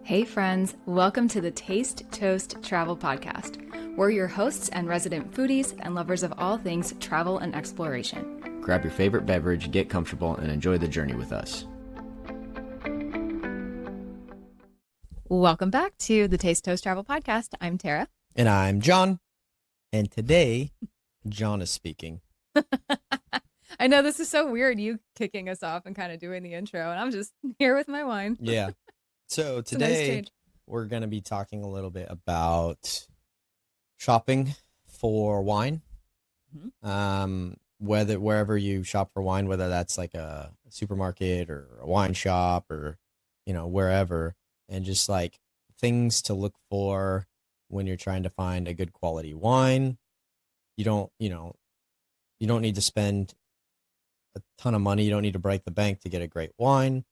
Hey friends, welcome to the Taste Toast Travel Podcast. We're your hosts and resident foodies and lovers of all things travel and exploration. Grab your favorite beverage, get comfortable, and enjoy the journey with us. Welcome back to the Taste Toast Travel Podcast. I'm Tara. And I'm John. And today, John is speaking. I know this is so weird, you kicking us off and kind of doing the intro, and I'm just here with my wine. Yeah. So today, nice we're going to be talking a little bit about shopping for wine. Mm-hmm. Wherever you shop for wine, whether that's like a supermarket or a wine shop or, wherever, and just like things to look for when you're trying to find a good quality wine. You don't need to spend a ton of money. You don't need to break the bank to get a great wine.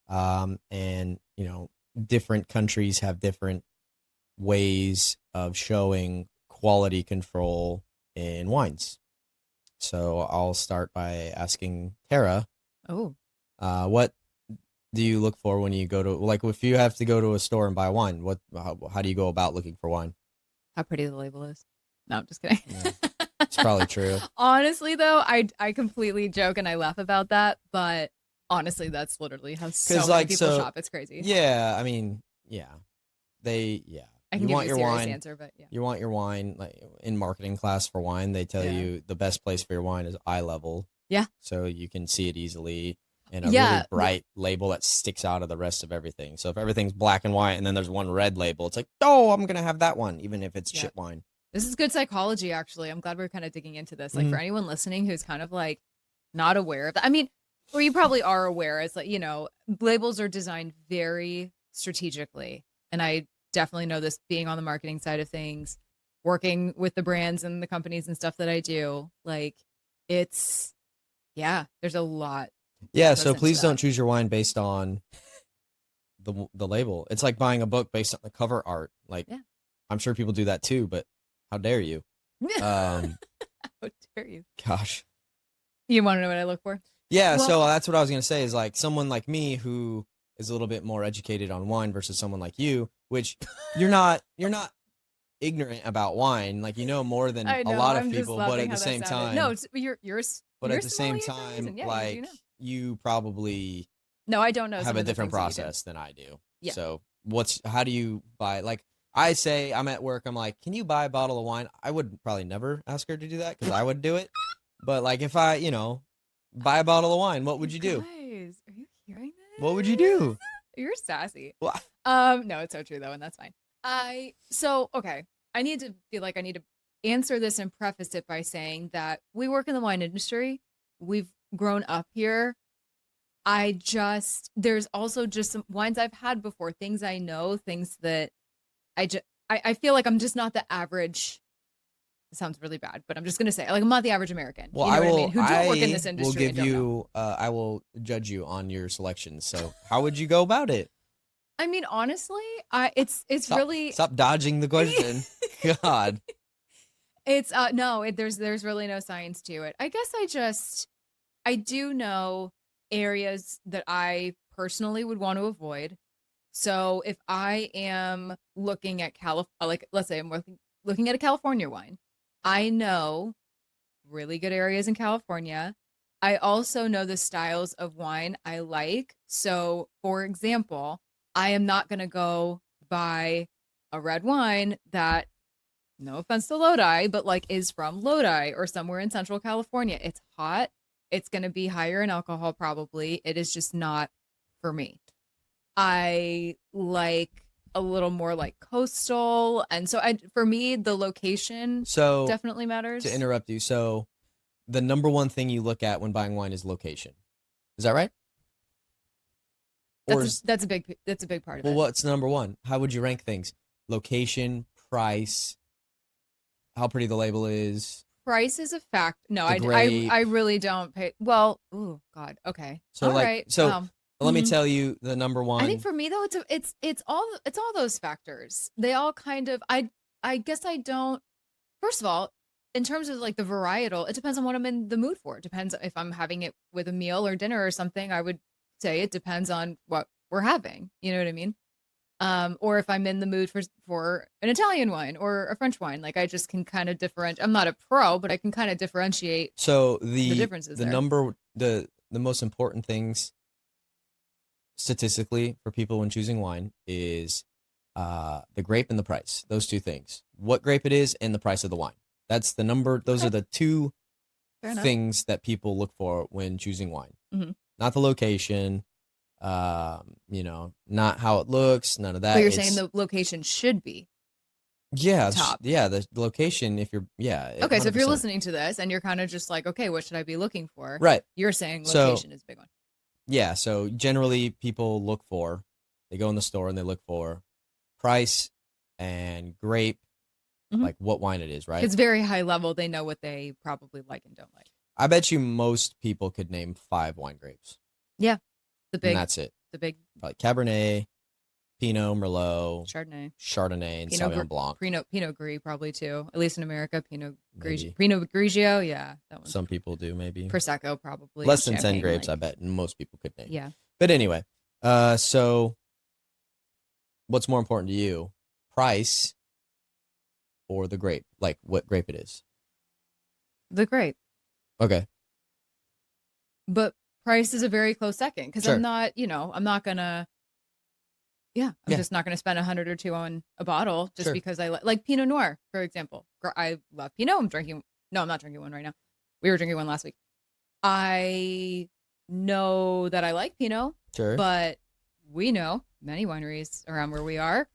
And different countries have different ways of showing quality control in wines. So I'll start by asking Tara. What do you look for when you go to, like, if you have to go to a store and buy wine, how do you go about looking for wine? How pretty the label is. No, I'm just kidding. Yeah, it's probably true. Honestly, though, I completely joke and I laugh about that, but honestly, that's literally how so many people shop. It's crazy. Yeah, I mean, yeah. I can give you a serious answer, but yeah. You want your wine, like in marketing class for wine, they tell you the best place for your wine is eye level. Yeah. So you can see it easily, and a really bright label that sticks out of the rest of everything. So if everything's black and white and then there's one red label, it's like, oh, I'm going to have that one, even if it's shit wine. This is good psychology, actually. I'm glad we're kind of digging into this. Like, for anyone listening who's kind of like not aware of that. I mean, or you probably are aware. It's like, labels are designed very strategically. And I definitely know this being on the marketing side of things, working with the brands and the companies and stuff that I do. Like, there's a lot. Yeah, so please don't choose your wine based on the label. It's like buying a book based on the cover art. Like, I'm sure people do that too, but how dare you? How dare you? Gosh. You want to know what I look for? Yeah, well, so that's what I was going to say is like someone like me who is a little bit more educated on wine versus someone like you, which you're not ignorant about wine. Like, more than a lot of people, but at the same time. No, you're But at the same time, you probably I don't know have a different process than I do. Yeah. So how do you buy, like, I say I'm at work, I'm like, can you buy a bottle of wine? I would probably never ask her to do that because I would do it. But like if I, buy a bottle of wine, what would you do? Guys, are you hearing this? What would you do? You're sassy. What? No, it's so true though, and that's fine. I need to answer this and preface it by saying that we work in the wine industry. We've grown up here. There's also just some wines I've had before, things I know, things that I feel like I'm just not the average. It sounds really bad, but I'm just going to say, like, I'm not the average American. Well, you know what I mean? Who don't work in this industry. I will judge you on your selections. So how would you go about it? I mean, honestly, stop dodging the question. God. It's there's really no science to it. I guess I do know areas that I personally would want to avoid. So if I am looking at let's say I'm looking at a California wine, I know really good areas in California. I also know the styles of wine I like. So, for example, I am not going to go buy a red wine that, no offense to Lodi, but like is from Lodi or somewhere in Central California. It's hot. It's going to be higher in alcohol probably. It is just not for me. I like a little more like coastal, and so for me the location definitely matters. To interrupt you, so the number one thing you look at when buying wine is location. Is that right? That's a big part of it. Well, what's number one? How would you rank things? Location, price, how pretty the label is. Price is a fact. No, I really don't pay. Well, oh God. Okay. So let me tell you the number one. I think for me though, it's all those factors. They all kind of, I guess I don't, first of all, in terms of like the varietal, it depends on what I'm in the mood for. It depends if I'm having it with a meal or dinner or something. I would say it depends on what we're having. You know what I mean? Or if I'm in the mood for an Italian wine or a French wine, like I just can kind of differentiate. I'm not a pro, but I can kind of differentiate So the differences there. the most important things statistically for people when choosing wine is the grape and the price. Those two things. What grape it is and the price of the wine. That's the number. Those are the two things that people look for when choosing wine. Mm-hmm. Not the location, not how it looks, none of that. But you're saying the location should be top. The location, if you're, Okay, 100%. So if you're listening to this and you're kind of just like, okay, what should I be looking for? Right. You're saying location is a big one. Yeah, so generally people they go in the store and they look for price and grape, like what wine it is, right? It's very high level. They know what they probably like and don't like. I bet you most people could name 5 wine grapes. Yeah. And that's it. The big. Like Cabernet, Pinot, Merlot, Chardonnay, and Sauvignon Blanc. Pinot Gris probably too. At least in America, Pinot Grigio, yeah. That one. Some people do maybe. Prosecco probably. Less than 10 grapes, I bet most people could name. Yeah. But anyway, so what's more important to you? Price or the grape? Like what grape it is? The grape. Okay. But price is a very close second because I'm not, I'm not gonna. Yeah, I'm just not gonna spend $100 or $200 on a bottle just because I like Pinot Noir, for example. I love Pinot. I'm not drinking one right now. We were drinking one last week. I know that I like Pinot, but we know many wineries around where we are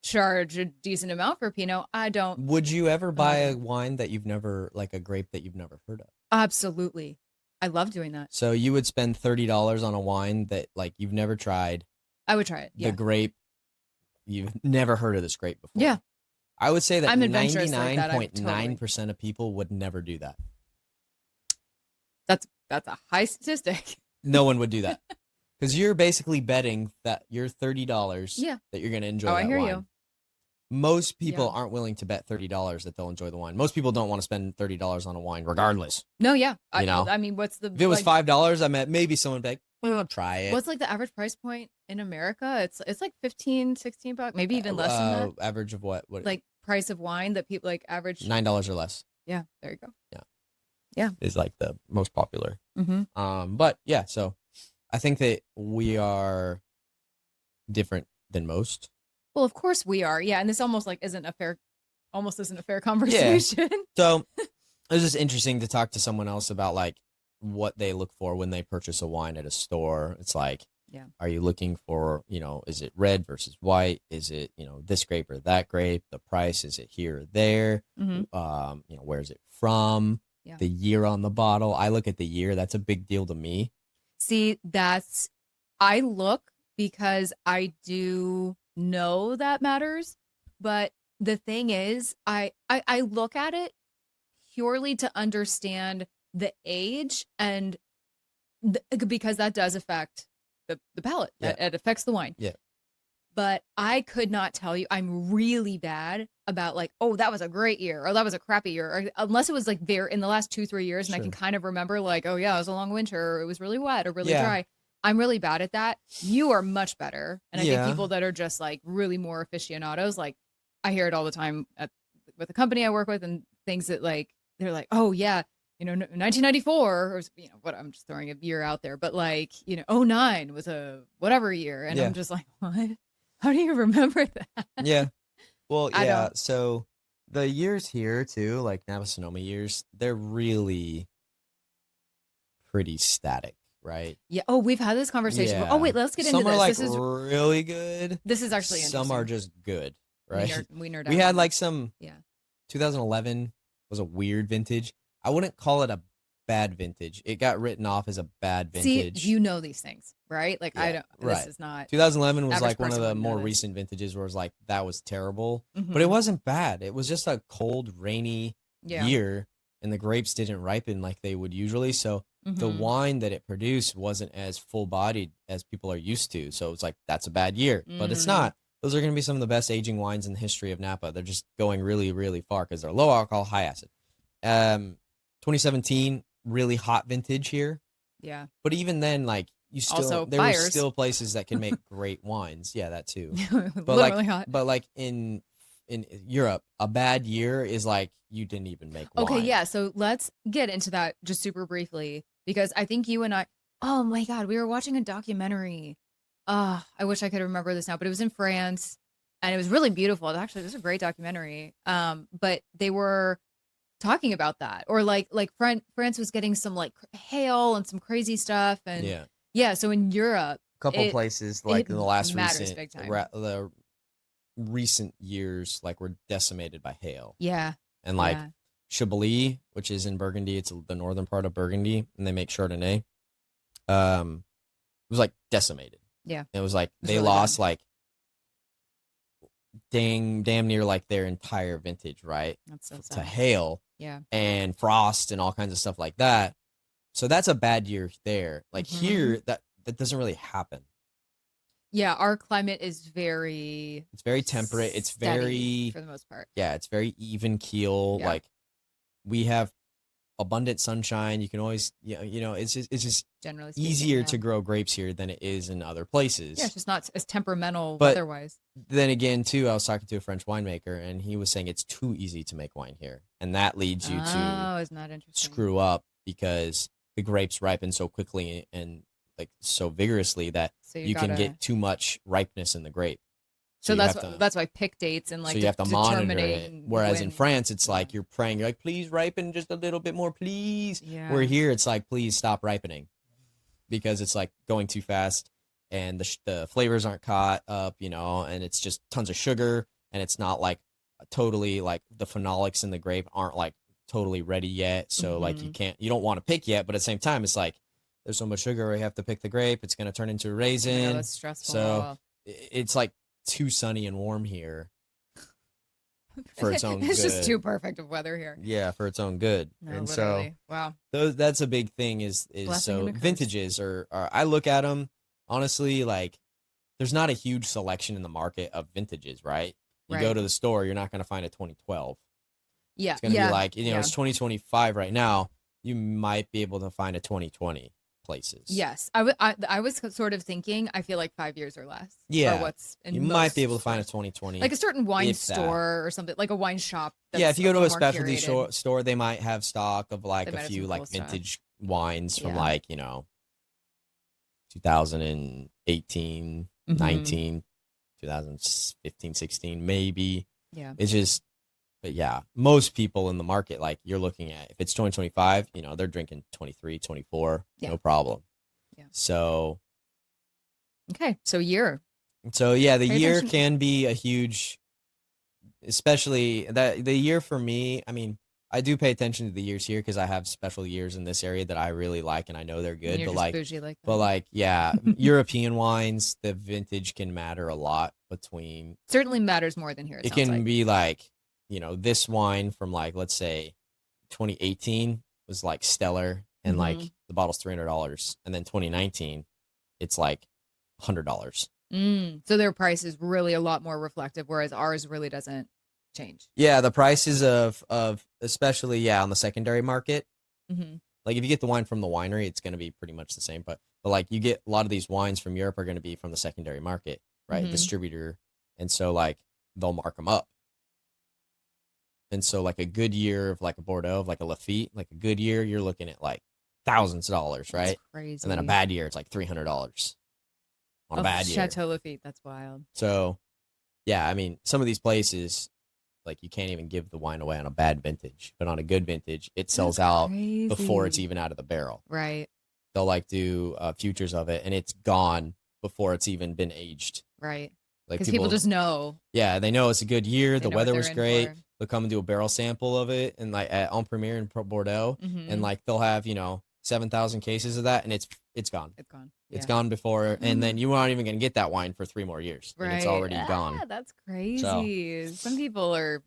charge a decent amount for Pinot. I don't. Would you ever buy a wine that a grape that you've never heard of? Absolutely. I love doing that. So you would spend $30 on a wine that like you've never tried. I would try it. Yeah. The grape, you've never heard of this grape before. Yeah. I would say that 99.9% of people would never do that. That's a high statistic. No one would do that. Because you're basically betting that your $30 that you're going to enjoy that wine. I hear you. Most people aren't willing to bet $30 that they'll enjoy the wine. Most people don't want to spend $30 on a wine regardless. No, yeah. I mean, what's the... If it was $5, I bet maybe someone would be like, well, I'll try it. What's like the average price point in America? It's like $15-$16, maybe even less than that. Average of what? Like price of wine that people like average... $9 or less. Yeah, there you go. Yeah. Is like the most popular. Mm-hmm. But yeah, so I think that we are different than most. Well, of course we are. Yeah, and this almost isn't a fair conversation. Yeah. So it was just interesting to talk to someone else about like what they look for when they purchase a wine at a store. It's like, are you looking for, is it red versus white? Is it, this grape or that grape? The price, is it here or there? Mm-hmm. Where is it from? Yeah. The year on the bottle. I look at the year. That's a big deal to me. See, I look because I do know that matters, but the thing is I look at it purely to understand the age and because that does affect the palate. It affects the wine. But I could not tell you. I'm really bad about like, oh, that was a great year or that was a crappy year, or unless it was like there in the last 2-3 years and I can kind of remember like, oh yeah, it was a long winter or it was really wet or really dry. I'm really bad at that. You are much better. And I think people that are just like really more aficionados, like I hear it all the time with the company I work with and things that like, they're like, oh yeah, 1994 or, what, I'm just throwing a year out there, but like, 09 was a whatever year. And I'm just like, what? How do you remember that? Yeah. Well, yeah. So the years here too, like Napa-Sonoma years, they're really pretty static. Right. Yeah. Oh, we've had this conversation. Yeah. Oh, wait, let's get into this. Some are like this is really good. This is actually interesting. Some are just good. Right. We nerd out. We had like some. Yeah. 2011 was a weird vintage. I wouldn't call it a bad vintage. It got written off as a bad vintage. See, these things, right? Like I don't. Right. This is not. 2011 was like one of the more recent vintages where it was like that was terrible, but it wasn't bad. It was just a cold, rainy year, and the grapes didn't ripen like they would usually. So. The wine that it produced wasn't as full-bodied as people are used to. So it's like, that's a bad year. But it's not. Those are going to be some of the best aging wines in the history of Napa. They're just going really, really far because they're low alcohol, high acid. 2017, really hot vintage here. Yeah. But even then, like, Also there were fires. still places that can make great wines. Yeah, that too. But Literally hot. in Europe, a bad year is like you didn't even make Okay, wine. yeah. So let's get into that just super briefly because I think you and I, oh my God, we were watching a documentary. I wish I could remember this now, but it was in France and it was really beautiful. Actually, this is a great documentary. But they were talking about that, or like France was getting some like hail and some crazy stuff, and Yeah. yeah. So in Europe, A couple it places it like in the last matters big time. the recent years like were decimated by hail. Yeah, And like yeah. Chablis, which is in Burgundy, it's the northern part of Burgundy, and they make Chardonnay. It was like decimated. Yeah, It was like it's they really lost bad. like damn near like their entire vintage, right? That's so To sad. hail Yeah. and frost and all kinds of stuff like that. So that's a bad year there. Like here, that doesn't really happen. Yeah, our climate is very It's very temperate. It's steady very, for the most part. yeah, it's very even keel. Yeah, Like we have abundant sunshine. You can always, it's just generally speaking, easier yeah. to grow grapes here than it is in other Yeah, places. it's just not as temperamental But weather-wise. then again, too, I was talking to a French winemaker, and he was saying it's too easy to make wine here, and that leads you to Oh, isn't that interesting? screw up because the grapes ripen so quickly and like so vigorously that So you can get too much ripeness in the grape. So you that's have to, that's why pick dates and like so you have to monitor it. determining Whereas in when, France, it's like you're praying, you're like, please ripen just a little bit more, please. yeah. Where here, it's like, please stop ripening because it's like going too fast and the flavors aren't caught up, and it's just tons of sugar and it's not like totally like the phenolics in the grape aren't like totally ready yet. So like you don't want to pick yet, but at the same time, it's like there's so much sugar. We have to pick the grape. It's going to turn into a raisin. Yeah, that's stressful. So it's like too sunny and warm here for its own it's good. just too perfect of weather here. Yeah, for its own good. No, and literally. so Wow. that's a big thing is so vintages are I look at them honestly like there's not a huge selection in the market of vintages, right? You go to the store, you're not going to find a 2012. Yeah. It's going to be like, it's 2025 right now. You might be able to find a 2020 places. Yes. I was sort of thinking, I feel like 5 years or less. Yeah. Or what's in you might be able to find a 2020. Like a certain wine store or something, like a wine shop. Yeah, if you go to a specialty store, they might have stock of like a few like cool vintage wines from like, 2018, 19, 2015, 16, maybe. Yeah. It's just, but yeah, most people in the market, like you're looking at, if it's 2025, they're drinking 23, 24, no problem. Yeah. So. Okay. So year. So yeah, the year can be a huge, especially that the year for me, I mean, I do pay attention to the years here because I have special years in this area that I really like and I know they're good. But like, yeah, European wines, the vintage can matter a lot between. Certainly matters more than here. It can be like, this wine from like, let's say 2018 was like stellar and like the bottle's $300. And then 2019, it's like $100. So their price is really a lot more reflective, whereas ours really doesn't change. Yeah, the prices of especially on the secondary market. Like if you get the wine from the winery, it's going to be pretty much the same. But like you get a lot of these wines from Europe are going to be from the secondary market, right? Distributor, and so like they'll mark them up. And so like a good year of like a Bordeaux, of like a Lafite, like a good year, you're looking at like thousands of dollars, right? That's crazy. And then a bad year, it's like $300 on a bad year. Chateau Lafite, that's wild. So, yeah, I mean, some of these places, like you can't even give the wine away on a bad vintage, but on a good vintage, it sells out before it's even out of the barrel. Right. They'll like do futures of it, and it's gone before it's even been aged. Right. Like because people just know. Yeah, they know it's a good year. The weather was great. They'll come and do a barrel sample of it, and like at En Premier in Bordeaux, and like they'll have 7,000 cases of that, and it's gone. It's gone. It's gone before, and then you aren't even gonna get that wine for 3 more years. Right. And it's already gone. That's crazy. So, some people are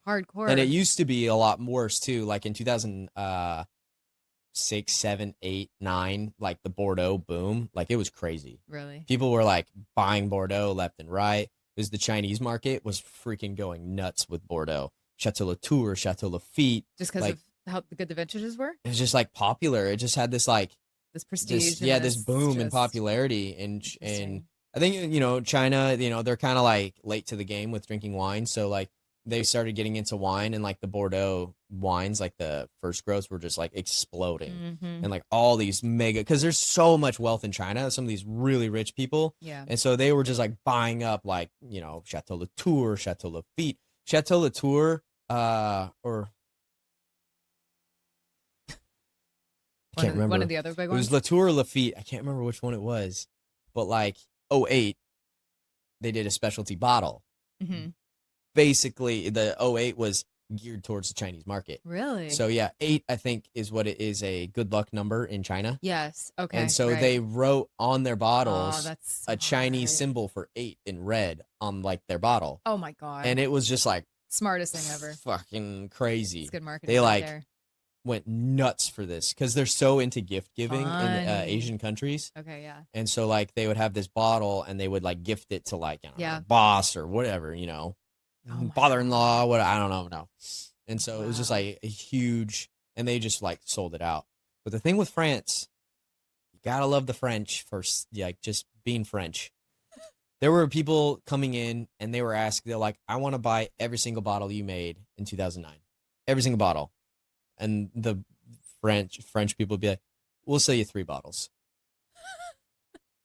hardcore. And it used to be a lot worse too. Like in 2006, 7, 8, 9, like the Bordeaux boom, like it was crazy. Really? People were like buying Bordeaux left and right. Because the Chinese market was freaking going nuts with Bordeaux. Chateau Latour, Chateau Lafite. Just because of how good the vintages were? It was just like popular. It just had this like, this prestige, this boom in popularity, and I think China, they're kind of like late to the game with drinking wine, so like they started getting into wine, and like the Bordeaux wines, like the first growths were just like exploding, and like all these mega, because there's so much wealth in China, some of these really rich people, and so they were just like buying up like Chateau Latour, Chateau Lafite, Chateau Latour, or I can't remember. One of the other big ones. It was Latour or Lafitte. I can't remember which one it was. But like 08, they did a specialty bottle. Basically, the 08 was geared towards the Chinese market. Really? So yeah, 8 I think is what it is, a good luck number in China. Yes. Okay. And so they wrote on their bottles so a Chinese symbol for 8 in red on like their bottle. Oh my God. And it was just like smartest thing ever. Fucking crazy. It's good marketing. They like there. Went nuts for this because they're so into gift giving in Asian countries. Okay, yeah. And so like they would have this bottle and they would like gift it to like boss or whatever, father-in-law, what I don't know. And so it was just like a huge, and they just like sold it out. But the thing with France, you gotta love the French for like just being French. There were people coming in and they were asking, they're like, I want to buy every single bottle you made in 2009, every single bottle. And the French people would be like, we'll sell you 3 bottles.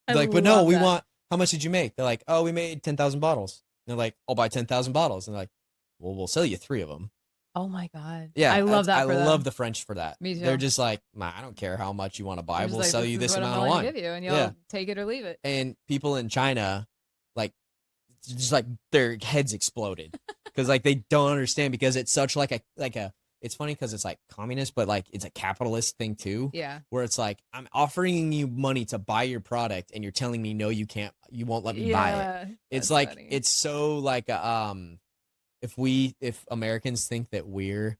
Like, but no, we want, how much did you make? They're like, oh, we made 10,000 bottles. And they're like, I'll buy 10,000 bottles. And they're like, well, we'll sell you 3 of them. Oh my God. Yeah. I love that. I love the French for that. Me too. They're just like, I don't care how much you want to buy. We'll sell you this amount of wine. Give you, and you'll take it or leave it. And people in China, like, just like their heads exploded because like they don't understand, because it's such like a, it's funny because it's like communist, but like it's a capitalist thing too. Yeah. Where it's like, I'm offering you money to buy your product and you're telling me, no, you can't, you won't let me buy it. It's like, funny. It's so like, if Americans think that we're,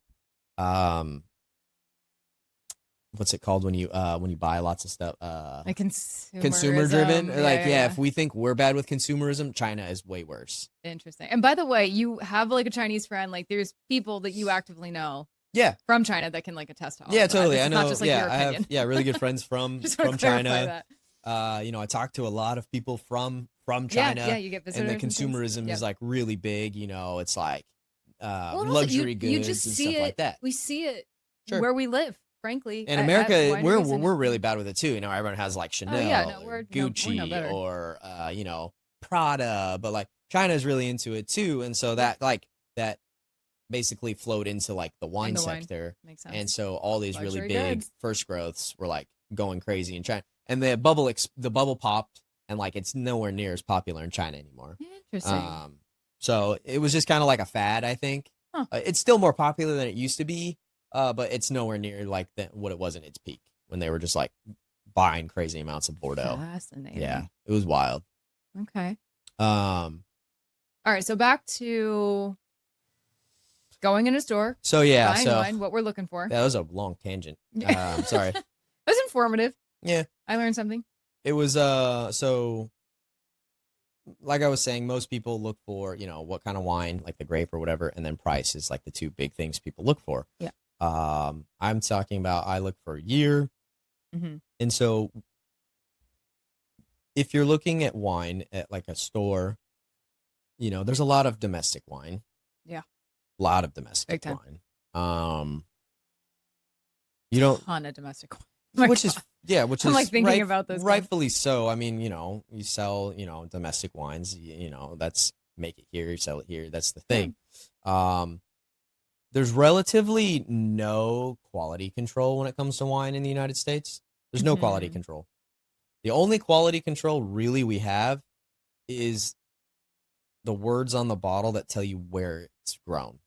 what's it called when you buy lots of stuff, like consumer driven, if we think we're bad with consumerism, China is way worse. Interesting. And by the way, you have like a Chinese friend, like there's people that you actively know from China that can like attest to all of totally that. I know. Not just, like, your I have really good friends from China. I talk to a lot of people from China. You get visitors, and the consumerism is like really big, it's like luxury goods you just and stuff like that. We see it where we live. Frankly, in America, we're really bad with it too. Everyone has like Chanel, or Gucci, or Prada, but like China is really into it too, and so that basically flowed into like the wine sector. Makes sense. And so all these luxury really big goods. First growths were like going crazy in China, and the bubble popped, and like it's nowhere near as popular in China anymore. Interesting. So it was just kind of like a fad, I think. It's still more popular than it used to be. But it's nowhere near like what it was in its peak when they were just like buying crazy amounts of Bordeaux. Fascinating. Yeah, it was wild. Okay. All right. So back to going in a store. So yeah, buying wine, what we're looking for. That was a long tangent. I'm sorry. It was informative. Yeah, I learned something. It was so. Like I was saying, most people look for what kind of wine, like the grape or whatever, and then price is like the 2 big things people look for. Yeah. I'm talking about, I look for year. And so if you're looking at wine at like a store, there's a lot of domestic wine. Yeah. A lot of domestic wine. You don't ton of domestic wine. Which is I'm like thinking about this. Rightfully so. I mean, you sell, domestic wines, that's make it here, you sell it here. That's the thing. There's relatively no quality control when it comes to wine in the United States. There's no quality control. The only quality control really we have is the words on the bottle that tell you where it's grown.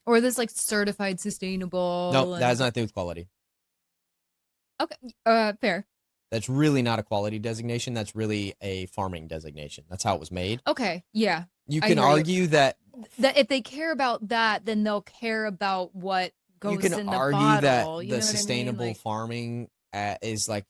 Or this like certified sustainable. No, that has nothing to do with quality. Okay. Fair. That's really not a quality designation. That's really a farming designation. That's how it was made. Okay. Yeah. You can argue that if they care about that, then they'll care about what goes in the bottle. You can argue that the sustainable farming farming is like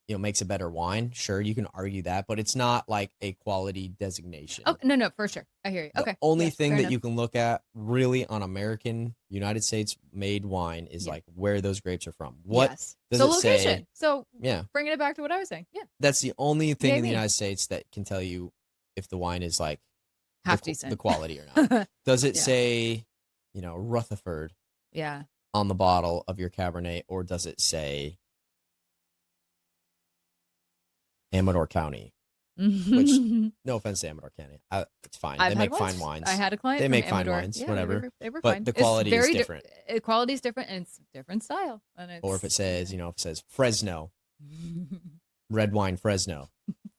makes a better wine. Sure, you can argue that, but it's not like a quality designation. Oh, no, for sure. I hear you. The okay. only Yeah, thing that enough. you can look at really on American, United States made wine is like where those grapes are from. What does it location. say? So Yeah. bringing it back to what I was saying. Yeah. That's the only thing in the me. United States that can tell you if the wine is like half the decent. quality or not. Does it say, Rutherford Yeah. on the bottle of your Cabernet, or does it say Amador County? Which, no offense to Amador County, it's fine. They make fine wines. I had a client. They from make fine Amador. wines, Yeah, whatever. They were but fine. the quality is different. Quality is different, and it's different style. And it's, or if it says, if it says Fresno, red wine Fresno,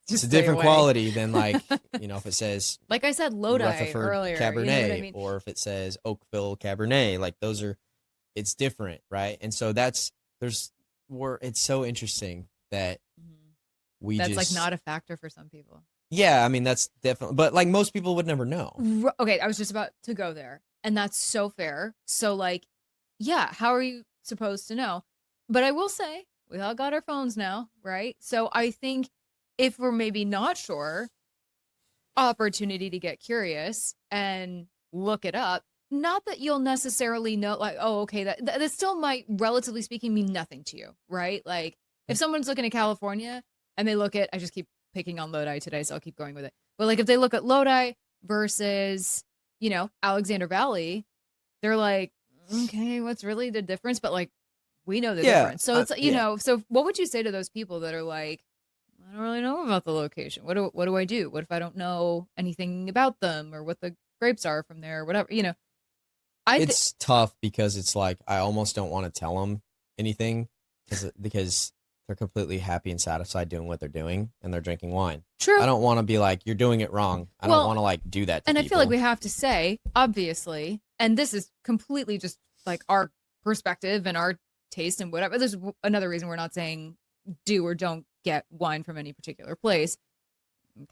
it's a stay different away. quality than like, if it says like I said, Lodi Rutherford earlier, Cabernet, you know what I mean? or if it says Oakville Cabernet, like it's different, right? And so it's so interesting that that's like not a factor for some people. Yeah, I mean, that's definitely, but like most people would never know. Okay, I was just about to go there, and that's so fair. So like, yeah, how are you supposed to know? But I will say, we all got our phones now, right? So I think if we're maybe not sure, opportunity to get curious and look it up. Not that you'll necessarily know, like, oh, okay, that still might, relatively speaking, mean nothing to you, right? Like, if someone's looking at California and they look at, I just keep picking on Lodi today, so I'll keep going with it. But like, if they look at Lodi versus, Alexander Valley, they're like, okay, what's really the difference? But like, we know the difference. So it's, so what would you say to those people that are like, I don't really know about the location. What do I do? What if I don't know anything about them or what the grapes are from there or whatever, It's tough because it's like, I almost don't want to tell them anything because they're completely happy and satisfied doing what they're doing and they're drinking wine. True. I don't want to be like, you're doing it wrong. I don't want to like do that to and people. I feel like we have to say, obviously, and this is completely just like our perspective and our taste and whatever. There's another reason we're not saying do or don't get wine from any particular place,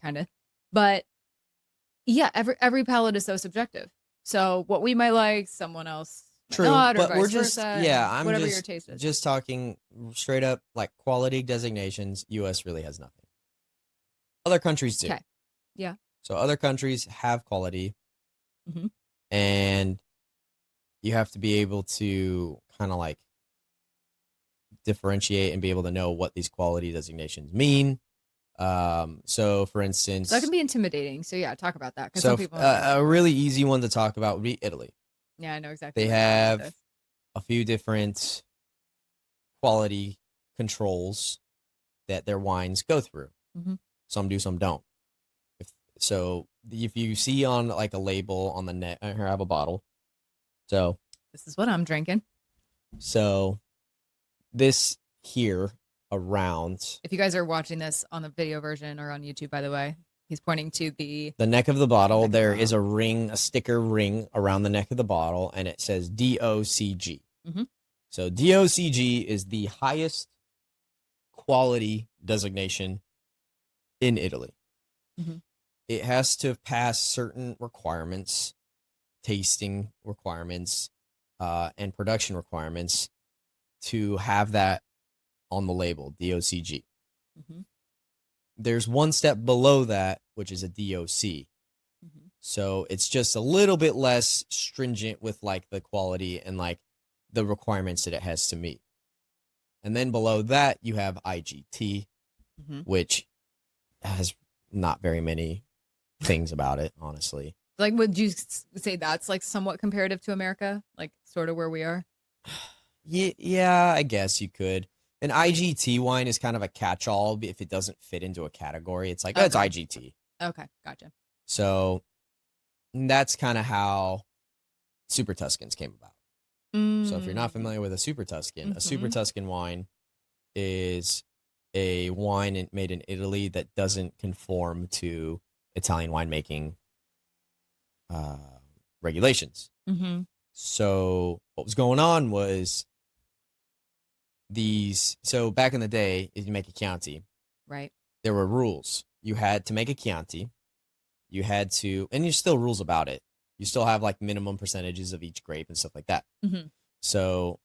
kind of. But yeah, every palate is so subjective. So what we might like, someone else might not, or but vice we're just versa, I'm whatever your taste is. just talking straight up like quality designations. U.S. really has nothing. Other countries do. Okay. Yeah. So other countries have quality, and you have to be able to kind of like differentiate and be able to know what these quality designations mean. So for instance, that can be intimidating. So yeah, talk about that. So some people a really easy one to talk about would be Italy. Yeah, I know exactly. They have a few different quality controls that their wines go through. Some do, some don't. If you see on like a label on the net, here I have a bottle. So this is what I'm drinking. So this here around. If you guys are watching this on the video version or on YouTube, by the way, he's pointing to the neck of the bottle. There is a ring, a sticker ring around the neck of the bottle, and it says DOCG. So DOCG is the highest quality designation in Italy. It has to pass certain requirements, tasting requirements, and production requirements to have that on the label, DOCG. There's one step below that, which is a DOC. So it's just a little bit less stringent with like the quality and like the requirements that it has to meet. And then below that, you have IGT, which has not very many things about it, honestly. Like, would you say that's like somewhat comparative to America? Like sort of where we are? Yeah, I guess you could. An IGT wine is kind of a catch-all if it doesn't fit into a category. It's like, it's IGT. Okay, gotcha. So that's kind of how Super Tuscans came about. So if you're not familiar with a Super Tuscan wine is a wine made in Italy that doesn't conform to Italian winemaking regulations. So what was going on was so back in the day, if you make a Chianti, right, there were rules. You had to make a Chianti. You had to, and there's still rules about it. You still have like minimum percentages of each grape and stuff like that. So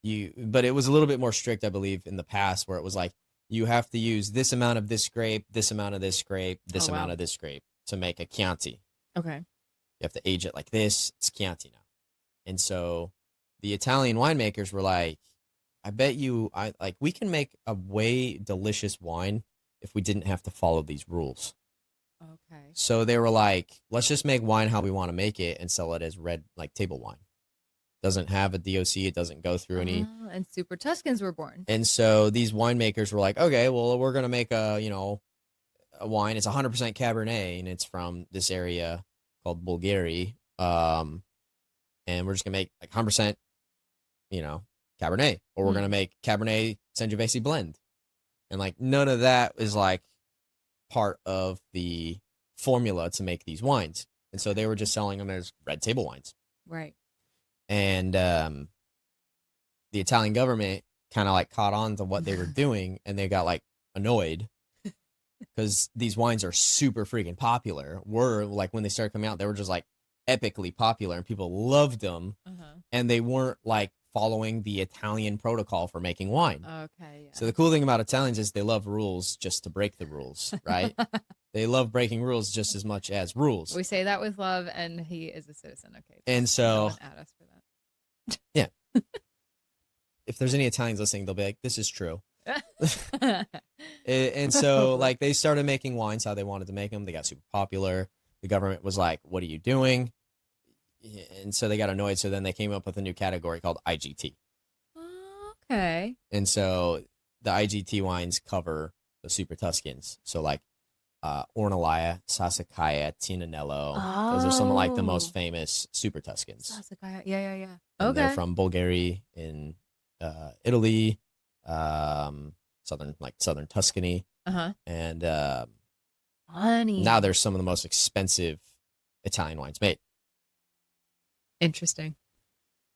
but it was a little bit more strict, I believe, in the past, where it was like, you have to use this amount of this grape, this amount of this grape, this Oh, amount wow. of this grape to make a Chianti. Okay. You have to age it like this. It's Chianti now. And so the Italian winemakers were like, I bet you, we can make a way delicious wine if we didn't have to follow these rules. Okay. So they were like, let's just make wine how we want to make it and sell it as red, like table wine. Doesn't have a DOC. It doesn't go through any. And Super Tuscans were born. And so these winemakers were like, okay, well, we're going to make a wine. It's 100% Cabernet, and it's from this area called Bulgari. And we're just going to make like 100%, Cabernet. Or we're going to make Cabernet Sangiovese blend. And like none of that is like part of the formula to make these wines. And so they were just selling them as red table wines. Right. And the Italian government kind of like caught on to what they were doing, and they got like annoyed because these wines are super freaking popular. Were like when they started coming out, they were just like epically popular, and people loved them. And they weren't like following the Italian protocol for making wine. Okay. Yeah. So the cool thing about Italians is they love rules just to break the rules, right? They love breaking rules just as much as rules. We say that with love, and he is a citizen. Okay. And so, at us for that. Yeah. If there's any Italians listening, they'll be like, this is true. And so, like, they started making wines how they wanted to make them. They got super popular. The government was like, what are you doing? And so they got annoyed. So then they came up with a new category called IGT. Okay. And so the IGT wines cover the Super Tuscans. So, like, Ornellaia, Sassicaia, Tinanello. Those are some of like the most famous Super Tuscans. Sassicaia. Yeah. And Okay. they're from Bulgari in Italy, southern Tuscany. And Honey. now they're some of the most expensive Italian wines made. Interesting.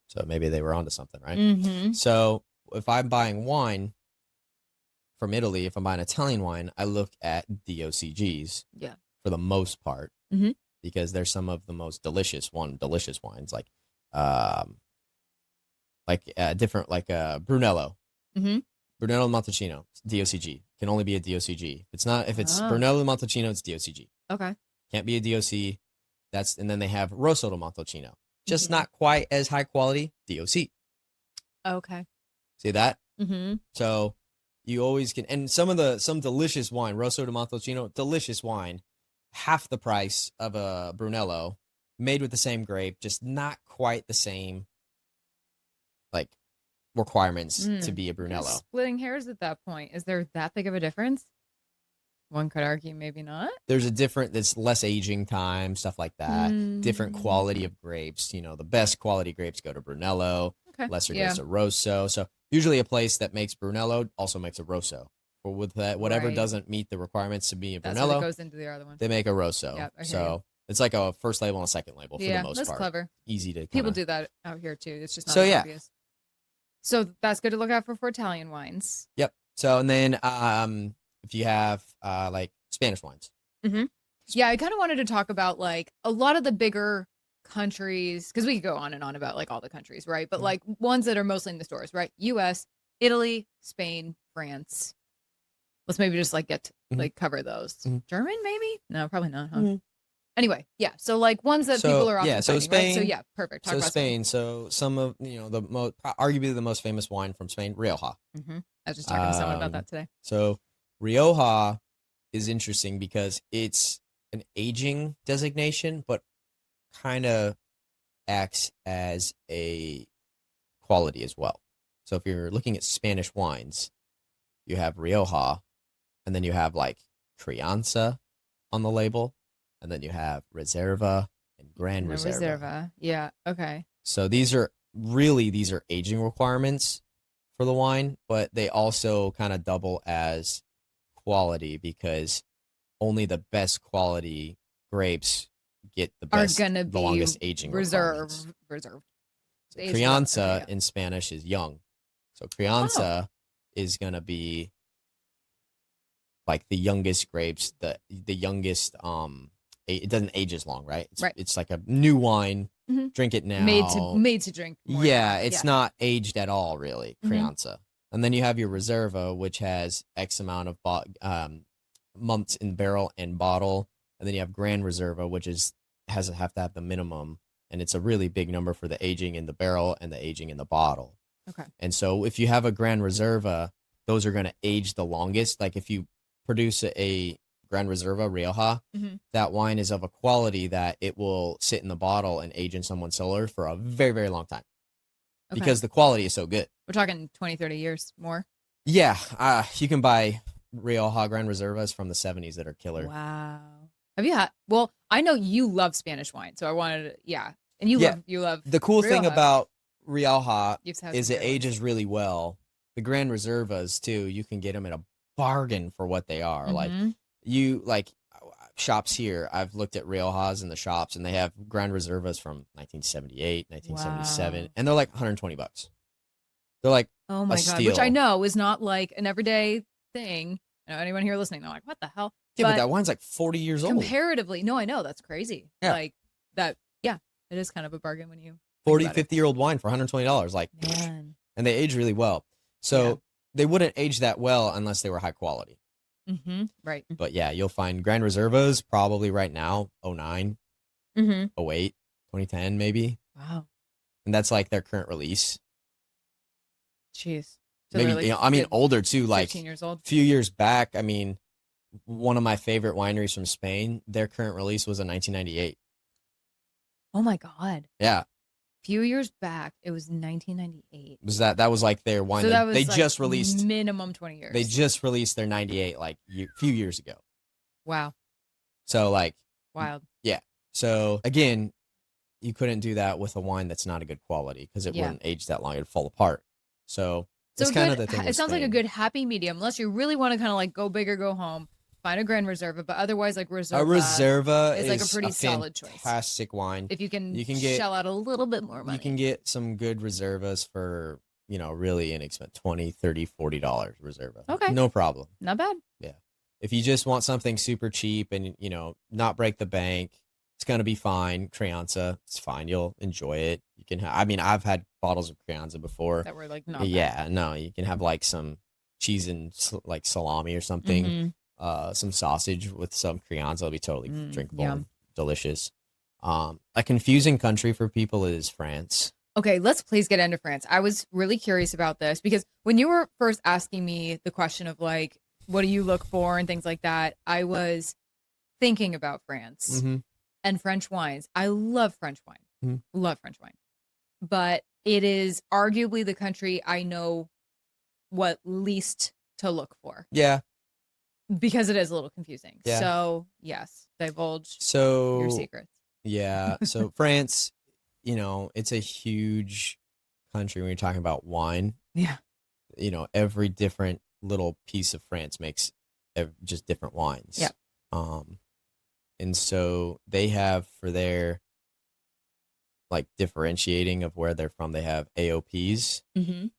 So maybe they were onto something, right? Mm-hmm. So if I'm buying wine from Italy, if I'm buying Italian wine, I look at DOCGs. Yeah. For the most part, because they're some of the most delicious wines, like different, like Brunello. Brunello Montalcino, DOCG, can only be a DOCG. If it's Brunello Montalcino, it's DOCG. Okay. Can't be a DOC. And then they have Rosso de Montalcino, just not quite as high quality, DOC. Okay. See that? So you always can, and some delicious wine, Rosso de Montalcino, delicious wine, half the price of a Brunello, made with the same grape, just not quite the same, like, requirements to be a Brunello. Splitting hairs at that point. Is there that big of a difference? One could argue maybe not. There's there's less aging time, stuff like that. Different quality of grapes. The best quality grapes go to Brunello. Okay. Lesser goes to Rosso. So usually a place that makes Brunello also makes a Rosso. Or with that, whatever doesn't meet the requirements to be a Brunello, that's what goes into the other one. They make a Rosso. Yep, so it's like a first label and a second label for the most part. That's clever. Easy to people do that out here too. It's just not so obvious. So that's good to look out for Italian wines. Yep. So and then if you have like Spanish wines. Yeah, I kind of wanted to talk about like a lot of the bigger countries, because we could go on and on about like all the countries, right? But like ones that are mostly in the stores, right? US, Italy, Spain, France. Let's maybe just like get like cover those. German, maybe? No, probably not. Huh? Anyway, yeah. So like ones that people are often so Spain. Right? So yeah, perfect. Talk about Spain. So some of arguably the most famous wine from Spain, Rioja. I was just talking to someone about that today. So Rioja is interesting because it's an aging designation, but kind of acts as a quality as well. So if you're looking at Spanish wines, you have Rioja, and then you have like Crianza on the label, and then you have Reserva and Gran Reserva. Reserva, yeah, okay. So these are aging requirements for the wine, but they also kind of double as quality because only the best quality grapes get the longest aging reserved. Crianza in Spanish is young. So Crianza is going to be like the youngest grapes, the youngest, it doesn't age as long, right? It's like a new wine. Drink it now. Made to drink more. Yeah, it's not aged at all, really, Crianza. And then you have your Reserva, which has X amount of months in barrel and bottle. And then you have Grand Reserva, which have to have the minimum. And it's a really big number for the aging in the barrel and the aging in the bottle. Okay. And so if you have a Grand Reserva, those are going to age the longest. Like if you produce a Grand Reserva Rioja, that wine is of a quality that it will sit in the bottle and age in someone's cellar for a very, very long time. Okay. Because the quality is so good. We're talking 20, 30 years more? Yeah. You can buy Rioja Grand Reservas from the 70s that are killer. Wow. Have you had, well, I know you love Spanish wine, so I wanted to, yeah. And you love the cool Rioja. Thing about Rioja is it ages really well. The Grand Reservas too, you can get them at a bargain for what they are. Like shops here, I've looked at Riojas in the shops and they have Grand Reservas from 1978, 1977, and they're like $120. They're like, oh my God, steal. Which I know is not like an everyday thing. You know, anyone here listening, they're like, what the hell? Yeah, but that wine's like 40 years old. Comparatively, no, I know, that's crazy. Yeah. Like that, yeah, it is kind of a bargain when you 40, 50-year-old wine for $120. Like, man. And they age really well. So they wouldn't age that well unless they were high quality. Right. But yeah, you'll find Grand Reservas probably right now, 09, 08, 2010 maybe. Wow. And that's like their current release. Jeez. So maybe, like, older too, like 15 years old. A few years back, I mean, one of my favorite wineries from Spain, their current release was in 1998. Oh my God. Yeah. Few years back, it was 1998. That was like their wine? So they like just released minimum 20 years. They just released their 98 like a few years ago. Wow. So like wild. Yeah. So again, you couldn't do that with a wine that's not a good quality because it wouldn't age that long; it'd fall apart. So it's kind of the thing. It sounds like a good happy medium, unless you really want to kind of like go big or go home. Find a Grand Reserva, but otherwise, like Reserva. A Reserva is like a pretty solid choice. Fantastic wine. If you can shell out a little bit more money. You can get some good Reservas for, really inexpensive, $20, $30, $40 Reserva. Okay. No problem. Not bad. Yeah. If you just want something super cheap and, not break the bank, it's going to be fine. Crianza, it's fine. You'll enjoy it. You can I've had bottles of Crianza before. That were like not bad. Yeah, no, you can have like some cheese and like salami or something. Some sausage with some Crianza will be totally drinkable and delicious. A confusing country for people is France. Okay, let's please get into France. I was really curious about this because when you were first asking me the question of like, what do you look for and things like that, I was thinking about France and French wines. I love French wine. Love French wine. But it is arguably the country I know what least to look for. Yeah. Because it is a little confusing. Yeah. So, yes, divulge your secrets. Yeah. So, France, it's a huge country when you're talking about wine. Yeah. Every different little piece of France makes just different wines. Yeah. And so they have for their like differentiating of where they're from, they have AOPs. And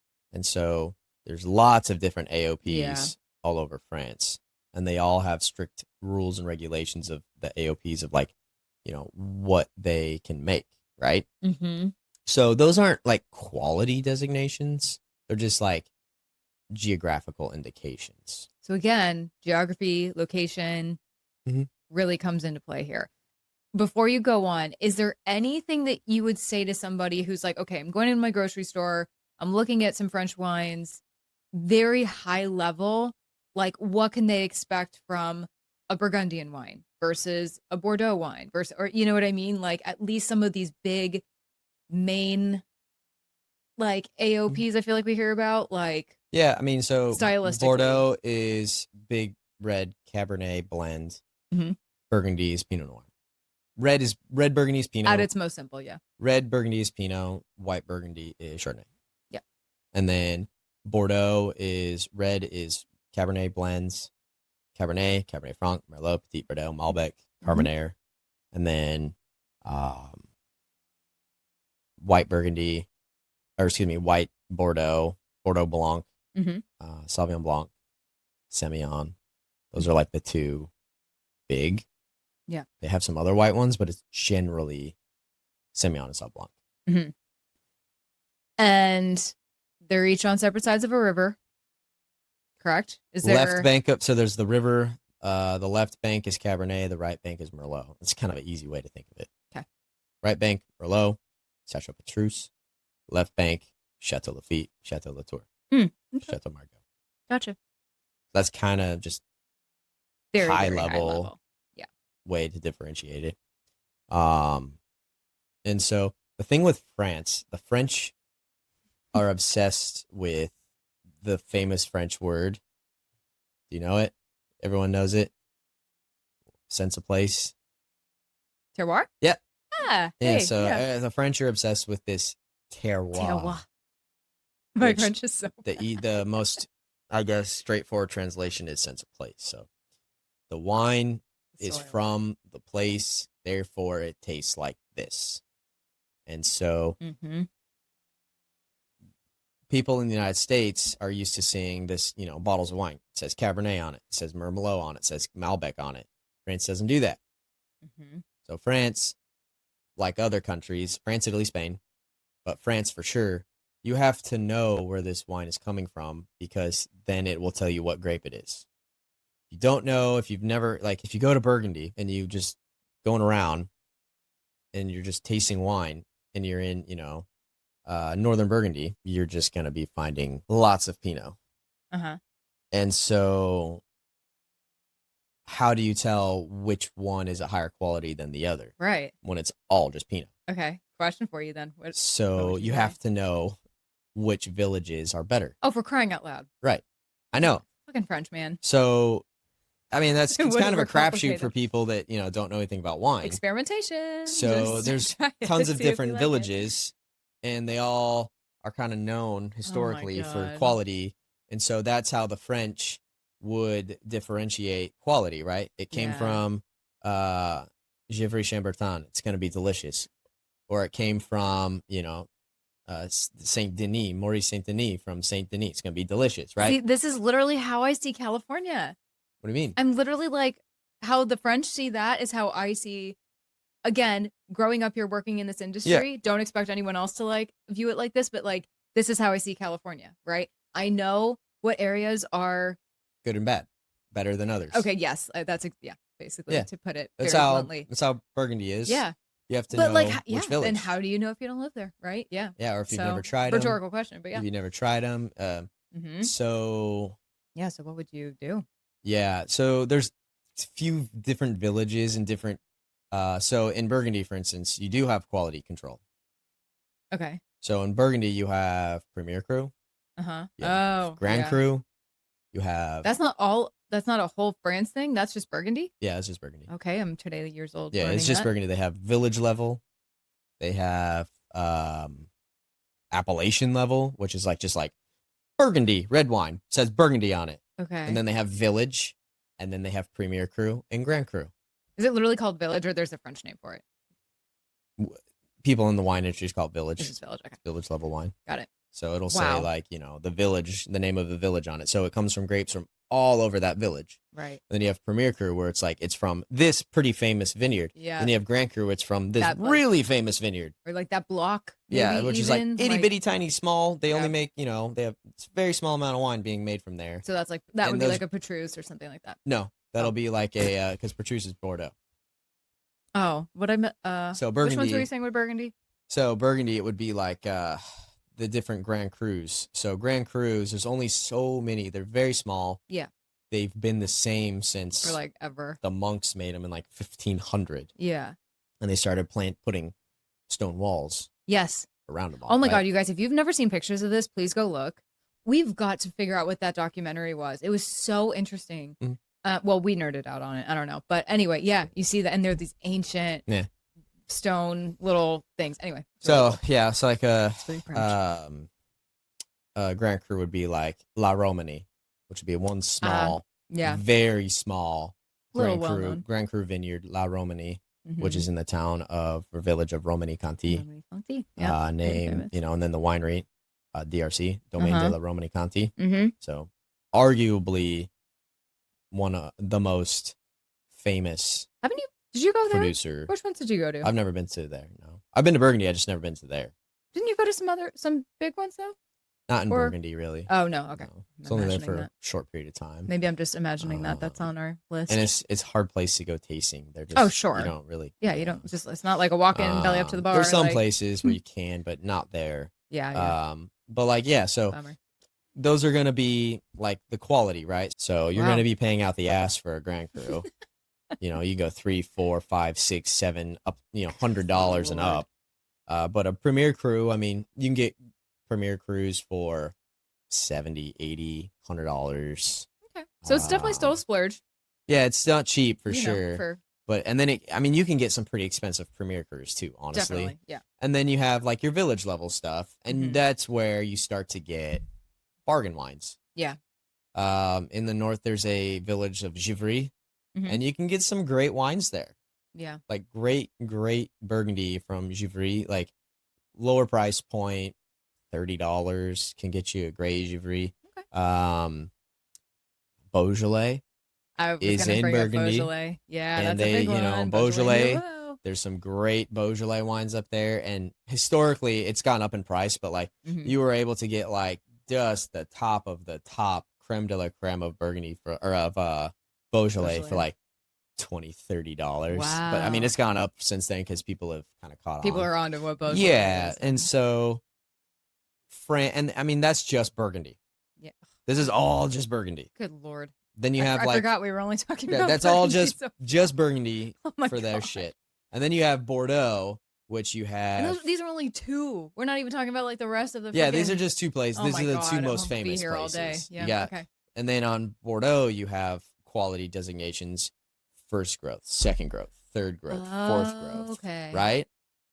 so there's lots of different AOPs all over France. And they all have strict rules and regulations of the AOPs of like, what they can make, right? So those aren't like quality designations. They're just like geographical indications. So again, geography, location really comes into play here. Before you go on, is there anything that you would say to somebody who's like, okay, I'm going into my grocery store, I'm looking at some French wines, very high level, like what can they expect from a Burgundian wine versus a Bordeaux wine versus, or you know what I mean? Like at least some of these big main like AOPs I feel like we hear about, like yeah, I mean, so stylistically. Bordeaux is big red Cabernet blend. Burgundy is Pinot Noir. Red Burgundy is Pinot. At its most simple, yeah. Red Burgundy is Pinot. White Burgundy is Chardonnay. Yeah. And then Bordeaux is red is Cabernet blends. Cabernet Franc, Merlot, Petit Verdot, Malbec, Carmenere. And then white Burgundy, white Bordeaux, Bordeaux Blanc, Sauvignon Blanc, Semillon. Those are like the two big. Yeah. They have some other white ones, but it's generally Semillon and Sauv Blanc. And they're each on separate sides of a river. correct? Is Left there bank up. So there's the river. The left bank is Cabernet. The right bank is Merlot. It's kind of an easy way to think of it. Okay. Right bank, Merlot, Chateau Petrus. Left bank, Chateau Lafite, Chateau Latour, Okay. Chateau Margaux. Gotcha. That's kind of just Very, high very high level level. Yeah. way to differentiate it. And so the thing with France, the French are obsessed with the famous French word. Do you know it? Everyone knows it. Sense of place. Terroir? Yeah. Yeah. Yeah. Hey, So yeah. the French are obsessed with this terroir. Terroir. My which French is so bad. the most, I guess, straightforward translation is sense of place. So the wine is Soil. from the place, therefore it tastes like this. And so people in the United States are used to seeing this, bottles of wine. It says Cabernet on it. It says Merlot on it. It says Malbec on it. France doesn't do that. So France, like other countries, France, Italy, Spain, but France for sure, you have to know where this wine is coming from because then it will tell you what grape it is. If you don't know, if you've never, if you go to Burgundy and you just going around and you're just tasting wine and you're in, northern Burgundy, you're just going to be finding lots of Pinot. And so how do you tell which one is a higher quality than the other? Right. When it's all just Pinot. Okay. Question for you then. So you have to know which villages are better. Oh, for crying out loud. Right. I know. Fucking French, man. So, I mean, it's kind of a crapshoot for people that, don't know anything about wine. Experimentation. So there's tons of different villages and they all are kind of known historically for quality. And so that's how the French would differentiate quality, right? It came from Givry-Chambertin. It's going to be delicious. Or it came from, Saint Denis, Maurice Saint Denis from Saint Denis. It's going to be delicious, right? See, this is literally how I see California. What do you mean? I'm literally like, how the French see that is how I see, again, growing up here working in this industry. Don't expect anyone else to view it like this, but this is how I see California, right? I know what areas are good and bad, better than others. Okay, yes, that's basically to put it very bluntly. That's how Burgundy is. Yeah. You have to know which village. Then how do you know if you don't live there, right? Yeah. Yeah, or if you've never tried them. Rhetorical question, but yeah. If you never tried them. So. Yeah, so what would you do? Yeah, so there's a few different villages and different. So in Burgundy, for instance, you do have quality control. Okay. So in Burgundy, you have Premier Cru. Grand Cru. You have. That's not a whole France thing. That's just Burgundy. Yeah, it's just Burgundy. Okay, I'm today years old. Yeah, it's just Burgundy. They have village level. They have appellation level, which is just like Burgundy red wine says Burgundy on it. Okay. And then they have village, and then they have Premier Cru and Grand Cru. Is it literally called village, or there's a French name for it? People in the wine industry call it village. It's just village. Okay. Village level wine. Got it. So it'll say the village, the name of the village on it. So it comes from grapes from all over that village. Right. And then you have Premier Cru where it's from this pretty famous vineyard. Yeah. Then you have Grand Cru, it's from this really famous vineyard. Or that block. Yeah, which is itty bitty tiny small. They only make, they have it's a very small amount of wine being made from there. So that's that would be like a Petrus or something like that. No, that'll be like a because Petrus is Bordeaux. Oh, what I meant. So Burgundy. Which ones were you saying with Burgundy? So Burgundy, it would be the different Grand Crus. So Grand Crus, there's only so many. They're very small. Yeah. They've been the same since for ever. The monks made them in 1500. Yeah. And they started putting stone walls. Yes. Around them all. Oh my God, you guys, if you've never seen pictures of this, please go look. We've got to figure out what that documentary was. It was so interesting. Well, we nerded out on it. I don't know. But anyway, yeah, you see that. And there are these ancient stone little things. Anyway. So, cool. Yeah, it's Grand Cru would be like La Romani, which would be one small, very small Grand Cru vineyard, La Romani, which is in the town or village of Romani-Conti. Name, and then the winery, DRC, Domaine de la Romani-Conti. So arguably one of the most famous. Did you go there? Producer. Which ones did you go to? I've never been to there. No, I've been to Burgundy. I just never been to there. Didn't you go to some big ones though? Not in Or Burgundy, really. oh no, okay. No. It's I'm only there imagining for a that. short period of time. Maybe I'm just imagining that's on our list. And it's a hard place to go tasting. They're Oh, just sure. You don't really. Yeah, you don't just. It's not like a walk-in belly up to the bar. There's some like, places where you can, but not there. Yeah. But like so Bummer. those are gonna be like the quality, right? So you're gonna be paying out the ass for a Grand Cru. You go 3, 4, 5, 6, 7 up, $100 and up. But a Premier Cru, I mean, you can get Premier Crus for $70, $80, $100. Okay, so it's definitely still a splurge. Yeah, it's not cheap for sure. But and then you can get some pretty expensive Premier Crus too, honestly. Definitely, yeah. And then you have like your village level stuff, and that's where you start to get bargain wines. Yeah. In the north, there's a village of Givry, and you can get some great wines there. Yeah. Like great Burgundy from Givry, like lower price point, $30 can get you a great Givry. Okay. Beaujolais is in Burgundy. Beaujolais. Yeah, and that's a big one. Beaujolais. There's some great Beaujolais wines up there, and historically it's gone up in price, but like you were able to get like just the top of the top creme de la creme of Burgundy of Beaujolais for like $20-$30. Wow. But I mean, it's gone up since then because people have kind of caught on. People are onto what Beaujolais is. And so and I mean that's just Burgundy. Yeah. This is all just Burgundy. Good Lord. Then you have I forgot we were only talking about that's Burgundy, all just Burgundy for their God. shit. And then you have Bordeaux, which you have. And these are only two. We're not even talking about like the rest of the. Yeah, these are just two places. Oh these are the two God, most I'll famous be here places. All day. Yeah. Yeah. Okay. And then on Bordeaux, you have quality designations: first growth, second growth, third growth, fourth growth. Okay. Right.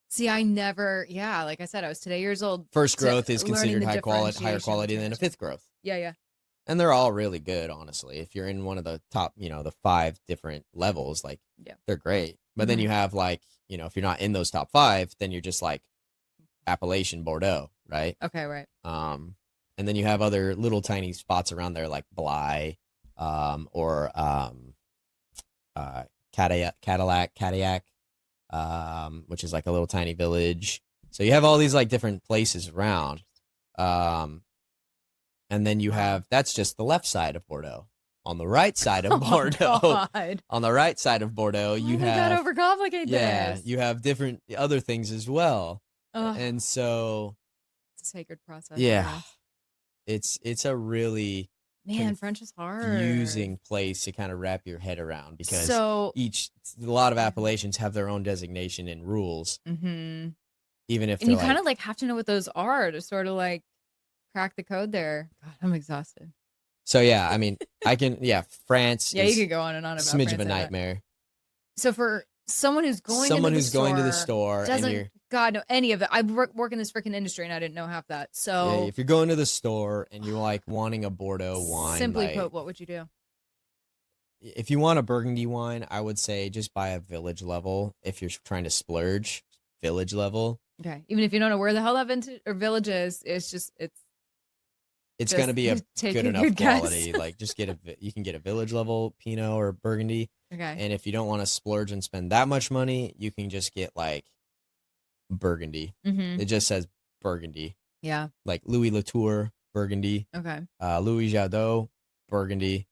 See, I never. Yeah, like I said, I was today years old. First growth is considered higher quality than a fifth growth. Yeah. And they're all really good, honestly. If you're in one of the top, the 5 different levels, like they're great. But then you have like, if you're not in those top 5, then you're just like Appellation Bordeaux, right? Okay, right. And then you have other little tiny spots around there like Bly, or Cadillac, which is like a little tiny village. So you have all these like different places around. And then you have, that's just the left side of Bordeaux. On the right side of Bordeaux, on the right side of Bordeaux, you have overcomplicate this. Yeah, you have different other things as well. And so it's a sacred process. Yeah, it's a really French is hard. Confusing place to kind of wrap your head around because a lot of appellations have their own designation and rules. Even if you kind of like have to know what those are to sort of like crack the code there. God, I'm exhausted. So yeah, I mean, France. Yeah, you could go on and on about smidge France of a nightmare. So for someone who's going to the store, doesn't God know any of it. I work in this freaking industry and I didn't know half that. So if you're going to the store and you're like wanting a Bordeaux wine, simply put, what would you do? If you want a Burgundy wine, I would say just buy a village level. If you're trying to splurge, village level. Okay, even if you don't know where the hell that village is, it's going to be a good enough quality. Like you can get a village level Pinot or Burgundy. Okay. And if you don't want to splurge and spend that much money, you can just get like Burgundy. It just says Burgundy. Yeah. Like Louis Latour Burgundy. Okay. Louis Jadot Burgundy.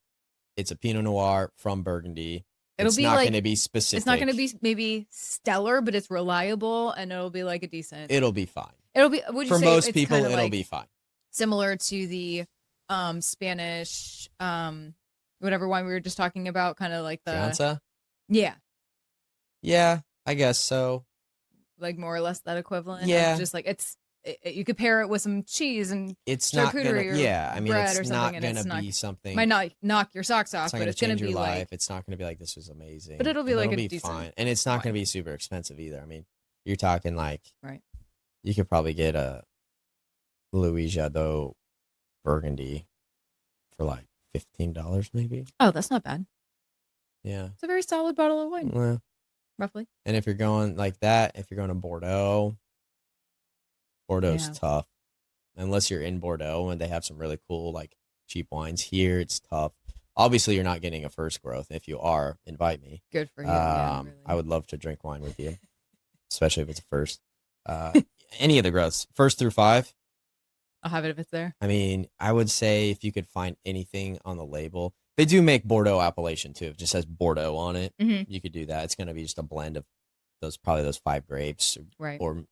It's a Pinot Noir from Burgundy. It's not going to be specific. It's not going to be maybe stellar, but it's reliable and it'll be like a decent. It'll be fine. It'll be. Would you For say most people, it'll be fine. Similar to the Spanish whatever wine we were just talking about, kind of like the Crianza? Yeah, I guess so. Like more or less that equivalent. Yeah, just like you could pair it with some cheese and it's not gonna. I mean, bread it's not gonna be something. Might not knock your socks off, but it's gonna be life. like It's not gonna be like this was amazing. But it'll be like a decent fine, and it's not gonna be super expensive either. I mean, you're talking like you could probably get a Louis Jadot Burgundy for like $15 maybe. Oh, that's not bad. Yeah, it's a very solid bottle of wine. Well, roughly. And if you're going like that, if you're going to Bordeaux's tough. Unless you're in Bordeaux and they have some really cool like cheap wines here, it's tough. Obviously, you're not getting a first growth. If you are, invite me. Good for you. Really. I would love to drink wine with you, especially if it's a first. Any of the growths, 1st through 5. I'll have it if it's there. I mean, I would say if you could find anything on the label, they do make Bordeaux appellation too. It just says Bordeaux on it. Mm-hmm. You could do that. It's going to be just a blend of probably those 5 grapes, Right. or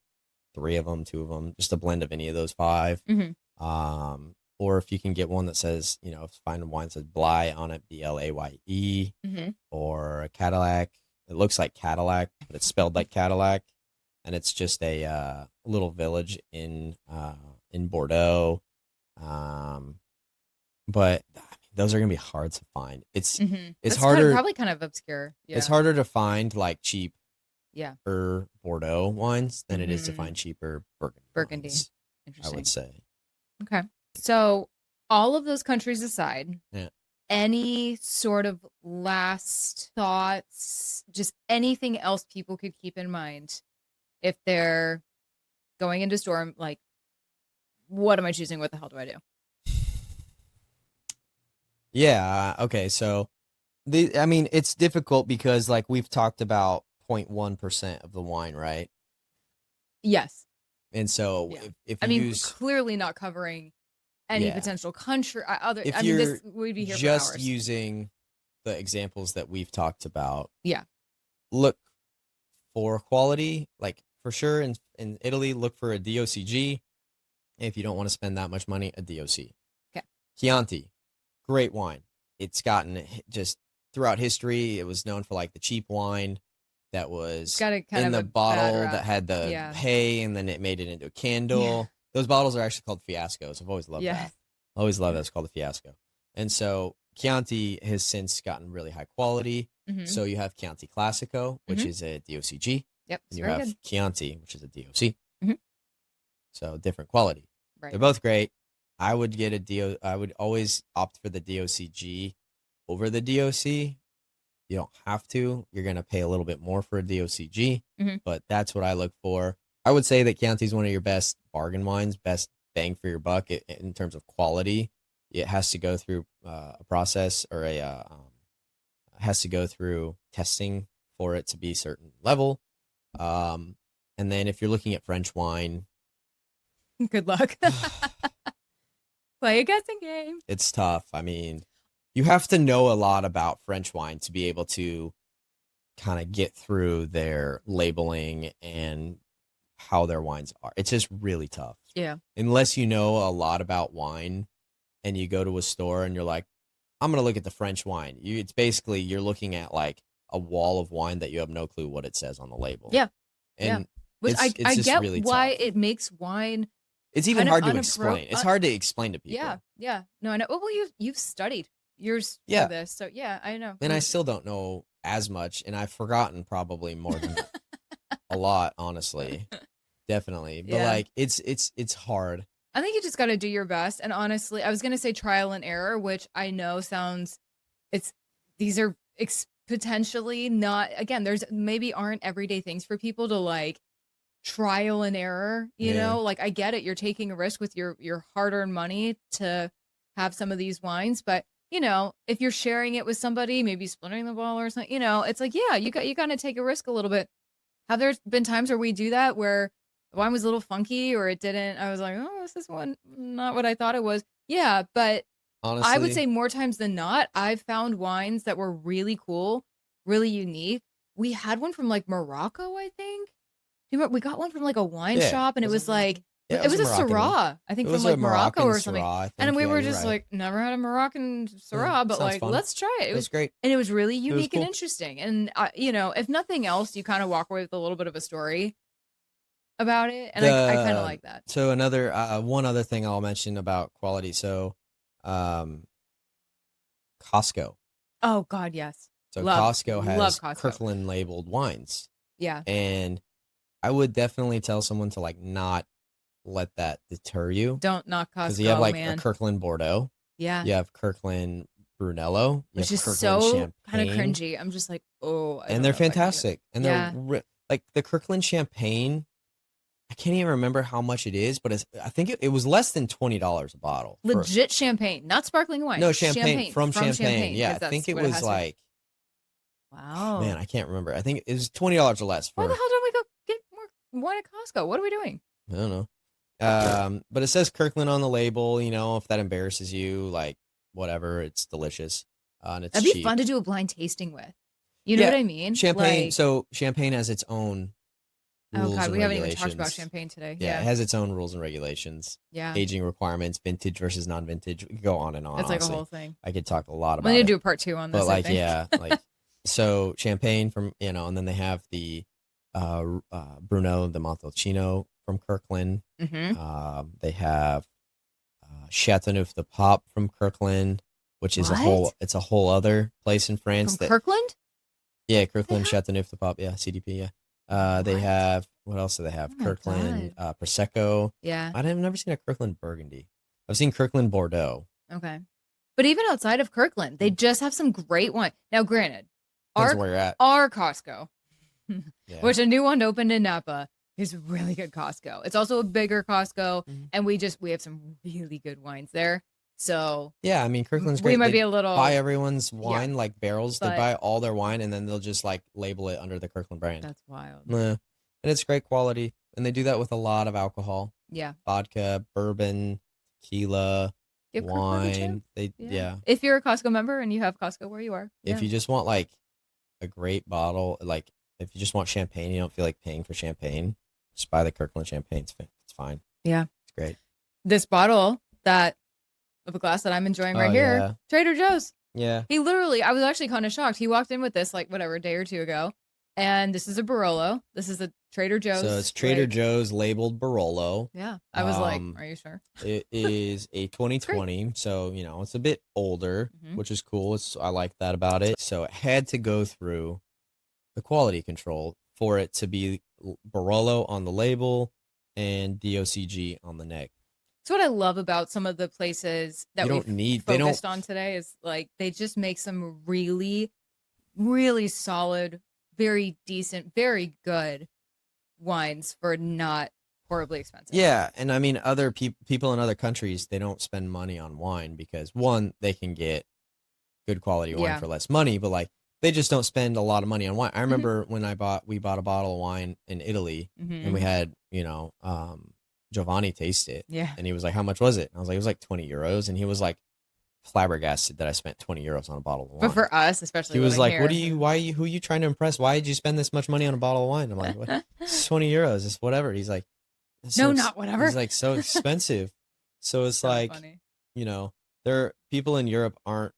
3 of them, 2 of them, just a blend of any of those 5. Mm-hmm. Or if you can get one that says, find a wine that says Bly on it, Blye, Mm-hmm. or a Cadillac. It looks like Cadillac, but it's spelled like Cadillac, and it's just a little village in Bordeaux. But those are gonna be hard to find. It's That's harder, probably kind of obscure. Yeah. It's harder to find like cheap Yeah. Bordeaux wines than it is to find cheaper Burgundy wines, I Interesting. would say. Okay. So all of those countries aside, Yeah. any sort of last thoughts, just anything else people could keep in mind if they're going into store, like, what am I choosing? What the hell do I do? Yeah. Okay. So it's difficult because like we've talked about 0.1% of the wine, right? Yes. And so if you use, clearly not covering any potential country. This we'd be here just for hours. using the examples that we've talked about. Yeah. Look for quality, like for sure in Italy, look for a DOCG. If you don't want to spend that much money, a DOC. Okay. Chianti, great wine. It's gotten just throughout history. It was known for like the cheap wine that was in the bottle that had the hay, and then it made it into a candle. Yeah. Those bottles are actually called fiascos. I've always loved that. I always love that. It's called a fiasco. And so Chianti has since gotten really high quality. Mm-hmm. So you have Chianti Classico, which is a DOCG. Yep. And you have good. Chianti, which is a DOC. Mm-hmm. So different quality. Right. They're both great. I would always opt for the DOCG over the DOC. You don't have to. You're going to pay a little bit more for a DOCG, but that's what I look for. I would say that Chianti is one of your best bargain wines, best bang for your buck in terms of quality. It has to go through a process, or has to go through testing for it to be a certain level. And then if you're looking at French wine, good luck. Play a guessing game. It's tough. I mean, you have to know a lot about French wine to be able to kind of get through their labeling and how their wines are. It's just really tough. Yeah. Unless you know a lot about wine and you go to a store and you're like, I'm going to look at the French wine. It's basically, you're looking at like a wall of wine that you have no clue what it says on the label. Yeah. And Which I get really why tough. it makes wine. It's even hard to explain. It's hard to explain to people. Yeah. Yeah. No, I know. Well, you've studied years for this. So yeah, I know. And I still don't know as much, and I've forgotten probably more than a lot, honestly. Definitely. But like it's hard. I think you just got to do your best. And honestly, I was going to say trial and error, which I know sounds these are potentially not, again, there's maybe aren't everyday things for people to like trial and error, you know, like I get it. You're taking a risk with your hard-earned money to have some of these wines, but you know, if you're sharing it with somebody, maybe splitting the bottle or something, you know, it's like, yeah, you got to take a risk a little bit. Have there been times where we do that where the wine was a little funky or it didn't? I was like, oh, this is one not what I thought it was. Yeah, but honestly, I would say more times than not, I've found wines that were really cool, really unique. We had one from like Morocco, I think. We got one from like a wine shop, and it was like, it was a Syrah, I think, from like Morocco or something. And we were just like, never had a Moroccan Syrah, but like, let's try it. It was great. And it was really unique and interesting. And, you know, if nothing else, you kind of walk away with a little bit of a story about it. And I kind of like that. So one other thing I'll mention about quality. So Costco. Oh, God, yes. So Costco has Kirkland labeled wines. Yeah. And I would definitely tell someone to like not let that deter you. Don't knock Costco, because you have like a Kirkland Bordeaux. Yeah. You have Kirkland Brunello, which is so kind of cringy. I'm just like, oh. And they're fantastic. And they're like the Kirkland Champagne. I can't even remember how much it is, but I think it was less than $20 a bottle. Legit champagne, not sparkling wine. No, champagne from Champagne. Yeah, I think it was like. Wow. Man, I can't remember. I think it was $20 or less. Why the hell don't we go get more wine at Costco? What are we doing? I don't know. But it says Kirkland on the label. You know, if that embarrasses you, like whatever, it's delicious, and it's That'd be cheap. fun to do a blind tasting with. You know Yeah, what I mean? champagne. Like, So champagne has its own oh rules God, and we haven't even talked about regulations. champagne today. Yeah, it Yeah. has its own rules and regulations, Yeah. aging requirements, vintage versus non-vintage. We could go on and on. It's like a Honestly, whole thing. I could talk a lot We need about to it. do a part 2 on But this, I like, think. yeah, like so champagne from and then they have the Bruno the Montalcino from Kirkland. Mm-hmm. They have Chateauneuf the Pop from Kirkland, which is What? it's a whole other place in France From that Kirkland? yeah, They Kirkland have Chateauneuf the Pop, yeah, CDP, yeah. They what? have what else do they Oh have? my Kirkland God. Prosecco. Yeah. I've never seen a Kirkland Burgundy. I've seen Kirkland Bordeaux. Okay. But even outside of Kirkland, they just have some great wine. Now, granted, Depends our where you're at. our Costco, Yeah. which a new one opened in Napa, is a really good Costco. It's also a bigger Costco, Mhm. and we have some really good wines there. So Yeah, I mean Kirkland's we great. might They be a little, buy everyone's yeah, wine like barrels. They but buy all their wine and then they'll just like label it under the Kirkland brand. that's wild. Yeah. And it's great quality. And they do that with a lot of alcohol. Yeah. Vodka, bourbon, tequila, Give Kirkland a chance. wine. Yeah. If you're a Costco member and you have Costco where you are. If you just want like a great bottle, like if you just want champagne, you don't feel like paying for champagne, just buy the Kirkland champagne. It's fine. Yeah. It's great. This bottle of a glass that I'm enjoying right here, Yeah. Trader Joe's. Yeah. I was actually kind of shocked. He walked in with this like whatever, a day or two ago. And this is a Barolo. This is a Trader Joe's. So it's Trader Joe's labeled Barolo. Yeah. I was like, are you sure? It is a 2020, so it's a bit older, which is cool. I like that about it. So it had to go through the quality control for it to be Barolo on the label and DOCG on the neck. So what I love about some of the places that we focused on today is like they just make some really, really solid, very decent, very good wines for not horribly expensive. Yeah, and I mean other people in other countries, they don't spend money on wine because one, they can get good quality wine for less money, but like they just don't spend a lot of money on wine. I remember when we bought a bottle of wine in Italy and we had, Giovanni taste it. Yeah. And he was like, how much was it? And I was like, it was like 20 euros. And he was like flabbergasted that I spent 20 euros on a bottle of wine. But for us, especially, he was like, here, who are you trying to impress? Why did you spend this much money on a bottle of wine? I'm like, what? It's 20 euros. It's whatever. He's like, no, not whatever. He's like, so expensive. So it's like, funny. there people in Europe aren't,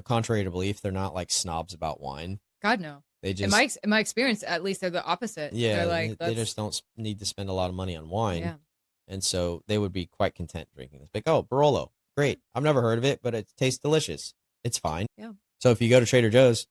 contrary to belief, they're not like snobs about wine. God, no. They just, in my experience, at least, they're the opposite. Yeah, they're like, they just don't need to spend a lot of money on wine. Yeah. And so they would be quite content drinking this. Like, oh, Barolo, great. I've never heard of it, but it tastes delicious. It's fine. Yeah. So if you go to Trader Joe's,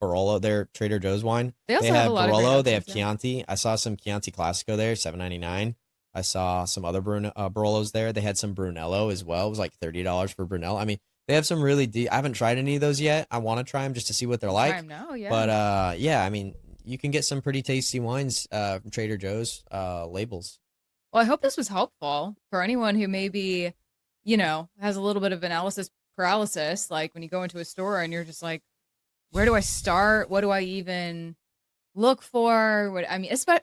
Barolo, their Trader Joe's wine, they also have a lot Barolo, of they have Chianti. I saw some Chianti Classico there, $7.99. I saw some other Barolos there. They had some Brunello as well. It was like $30 for Brunello. I mean, they have some really I haven't tried any of those yet. I want to try them just to see what they're like. Try 'em now, yeah. But yeah, I mean, you can get some pretty tasty wines from Trader Joe's labels. Well, I hope this was helpful for anyone who maybe, has a little bit of analysis paralysis. Like when you go into a store and you're just like, where do I start? What do I even look for?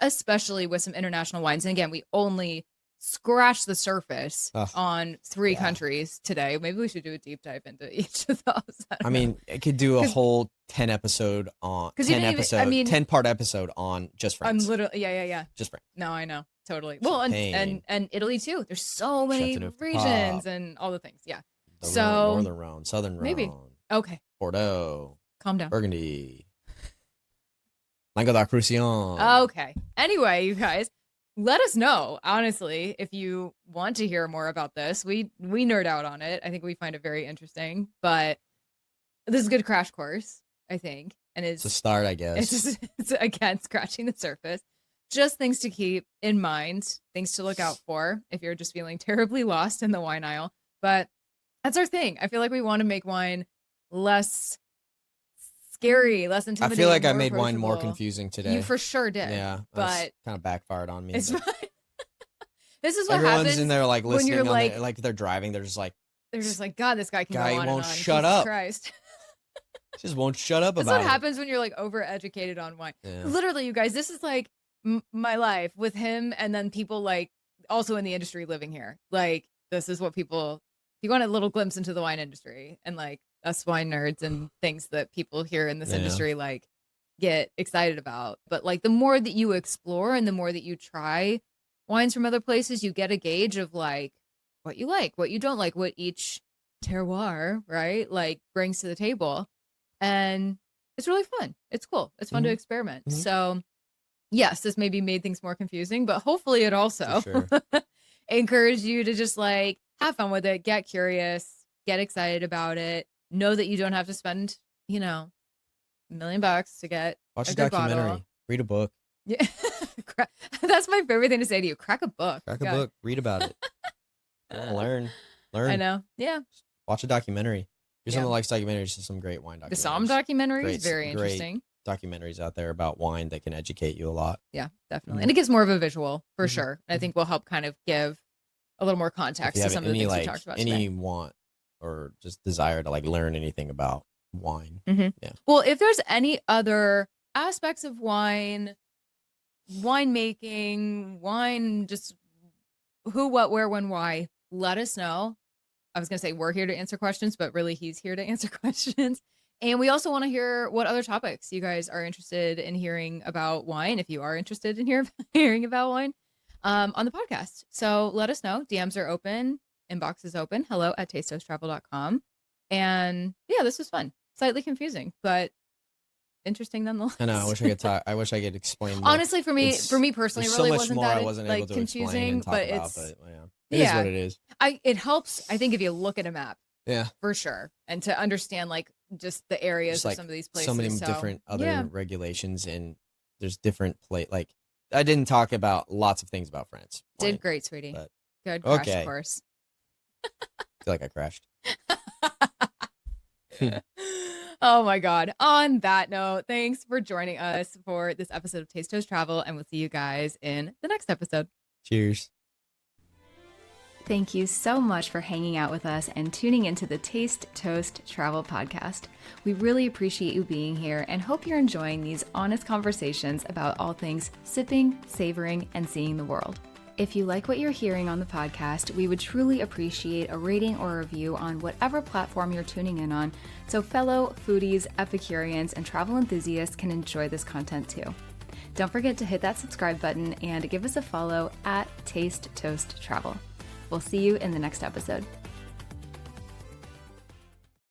Especially with some international wines. And again, we only scratch the surface on 3 countries today. Maybe we should do a deep dive into each of those. I mean, it could do a whole 10 part episode on just France. I'm literally, yeah. Just France. No, I know. Totally. Well, and Italy too. There's so many regions and all the things. Yeah. Northern Rhone, Southern Rhone. Maybe. Okay. Bordeaux. Calm down. Burgundy. Languedoc-Roussillon. Okay. Anyway, you guys, let us know, honestly, if you want to hear more about this. We nerd out on it. I think we find it very interesting, but this is a good crash course, I think. And it's a start, I guess. It's again, scratching the surface. Just things to keep in mind, things to look out for if you're just feeling terribly lost in the wine aisle. But that's our thing. I feel like we want to make wine less scary, less intimidating. I feel like I made wine more confusing today. You for sure did. Yeah, but kind of backfired on me. It's fine. This is what everyone's happens in there like listening. When you're like they're driving. They're just like, God, this guy can go on won't and on. shut Jesus up. Christ. Just won't shut up That's about it. That's what happens when you're like overeducated on wine. Yeah. Literally, you guys, this is like my life with him, and then people like also in the industry living here. Like, this is what people, if you want a little glimpse into the wine industry and like us wine nerds and things that people here in this industry like get excited about. But like the more that you explore and the more that you try wines from other places, you get a gauge of like what you don't like, what each terroir, right, like brings to the table. And it's really fun. It's cool. It's fun to experiment. So yes, this maybe made things more confusing, but hopefully it also encouraged you to just like have fun with it, get curious, get excited about it, know that you don't have to spend, $1 million to get watch a a good documentary, bottle. read a book. Yeah. That's my favorite thing to say to you. Crack a book. Crack a book, read about it. Learn. I know. Yeah. Watch a documentary. If someone likes documentaries, there's some great wine documentaries. The Somm documentary is very interesting. Documentaries out there about wine that can educate you a lot. Yeah, definitely. And it gives more of a visual for sure. I think will help kind of give a little more context to some of the things we talked about today. Any want or just desire to like learn anything about wine. Yeah. Well, if there's any other aspects of wine making, wine, just who, what, where, when, why, let us know. I was going to say we're here to answer questions, but really he's here to answer questions. And we also want to hear what other topics you guys are interested in hearing about wine, if you are interested in hearing about wine on the podcast. So let us know. DMs are open. Inbox is open. hello@tastehosttravel.com. And yeah, this was fun. Slightly confusing, but interesting nonetheless. I know. I wish I could talk. I wish I could explain. Honestly, for me personally, it really wasn't that I wasn't like able to confusing, explain but about, it's it is what it is. It helps, I think, if you look at a map. Yeah, for sure, and to understand like just the areas just, of like, some of these places. So many different other regulations, and there's different like I didn't talk about lots of things about France. Did great, sweetie. Good crash course. I feel like I crashed. Oh my God. On that note, thanks for joining us for this episode of Taste Toast Travel, and we'll see you guys in the next episode. Cheers. Thank you so much for hanging out with us and tuning into the Taste Toast Travel podcast. We really appreciate you being here and hope you're enjoying these honest conversations about all things sipping, savoring, and seeing the world. If you like what you're hearing on the podcast, we would truly appreciate a rating or review on whatever platform you're tuning in on, so fellow foodies, Epicureans, and travel enthusiasts can enjoy this content too. Don't forget to hit that subscribe button and give us a follow at Taste Toast Travel. We'll see you in the next episode.